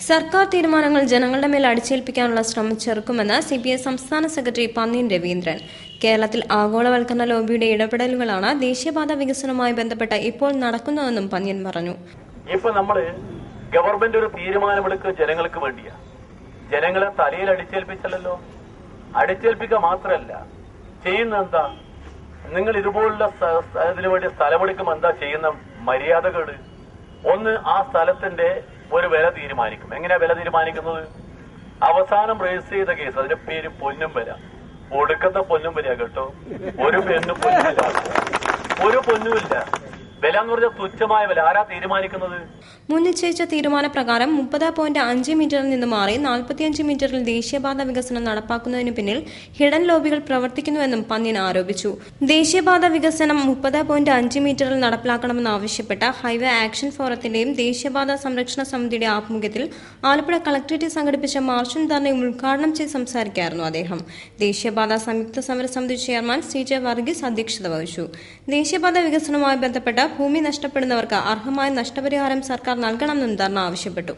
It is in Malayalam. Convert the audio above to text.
സർക്കാർ തീരുമാനങ്ങൾ ജനങ്ങളുടെ മേൽ അടിച്ചേൽപ്പിക്കാനുള്ള ശ്രമം ചെറുക്കുമെന്ന് CPI സംസ്ഥാന സെക്രട്ടറി പന്ന്യൻ രവീന്ദ്രൻ. കേരളത്തിൽ ആഗോളവൽക്കരണ ലോബിയുടെ ഇടപെടലുകളാണ് ദേശീയപാത വികസനവുമായി ബന്ധപ്പെട്ട് ഇപ്പോൾ നടക്കുന്നതെന്നും പന്ന്യൻ പറഞ്ഞു. ഇപ്പൊ നമ്മള് ഗവൺമെന്റ് ഒരു തീരുമാനമെടുക്കുക ജനങ്ങൾക്ക് വേണ്ടിയാ. ജനങ്ങളെ തലയിൽ അടിച്ചേൽപ്പിച്ചല്ലോ. അടിച്ചേൽപ്പിക്കുക മാത്രമല്ല, ചെയ്യുന്ന എന്താ? നിങ്ങൾ ഇതുപോലുള്ള ഇതിനു വേണ്ടി സ്ഥലമെടുക്കുമ്പോൾ എന്താ ചെയ്യുന്ന മര്യാദകള്? ഒന്ന്, ആ സ്ഥലത്തിന്റെ ഒരു വില തീരുമാനിക്കും. എങ്ങനെയാ വില തീരുമാനിക്കുന്നത്? അവസാനം രജിസ്റ്റർ ചെയ്ത കേസ്, അതിന്റെ പേര് പൊന്നും വില. ഒടുക്കത്തെ പൊന്നും വില കേട്ടോ. ഒരു പൊന്നുമില്ല, ഒരു പൊന്നുമില്ല. വില എന്ന് പറഞ്ഞാൽ തുച്ഛമായ വില. ആരാ തീരുമാനിക്കുന്നത്? മുൻ നിശ്ചയിച്ച തീരുമാനപ്രകാരം 30.5 മീറ്ററിൽ നിന്ന് മാറി 45 മീറ്ററിൽ ദേശീയപാത വികസനം നടപ്പാക്കുന്നതിന് പിന്നിൽ ഹിഡൻ ലോബികൾ പ്രവർത്തിക്കുന്നുവെന്നും പന്ന്യൻ ആരോപിച്ചു. ദേശീയപാത വികസനം 30.5 മീറ്ററിൽ നടപ്പിലാക്കണമെന്നാവശ്യപ്പെട്ട ഹൈവേ ആക്ഷൻ ഫോറത്തിന്റെയും ദേശീയപാത സംരക്ഷണ സമിതിയുടെ ആഭിമുഖ്യത്തിൽ ആലപ്പുഴ കളക്ടറേറ്റിൽ സംഘടിപ്പിച്ച മാർച്ചും ധർണയും ഉദ്ഘാടനം ചെയ്ത് സംസാരിക്കുകയായിരുന്നു അദ്ദേഹം. ദേശീയപാത സംയുക്ത സമരസമിതി ചെയർമാൻ CJ വർഗീസ് അധ്യക്ഷത വഹിച്ചു. ദേശീയപാത വികസനവുമായി ബന്ധപ്പെട്ട ഭൂമി നഷ്ടപ്പെടുന്നവർക്ക് അർഹമായ നഷ്ടപരിഹാരം സർക്കാർ നൽകണമെന്നും ധർണ ആവശ്യപ്പെട്ടു.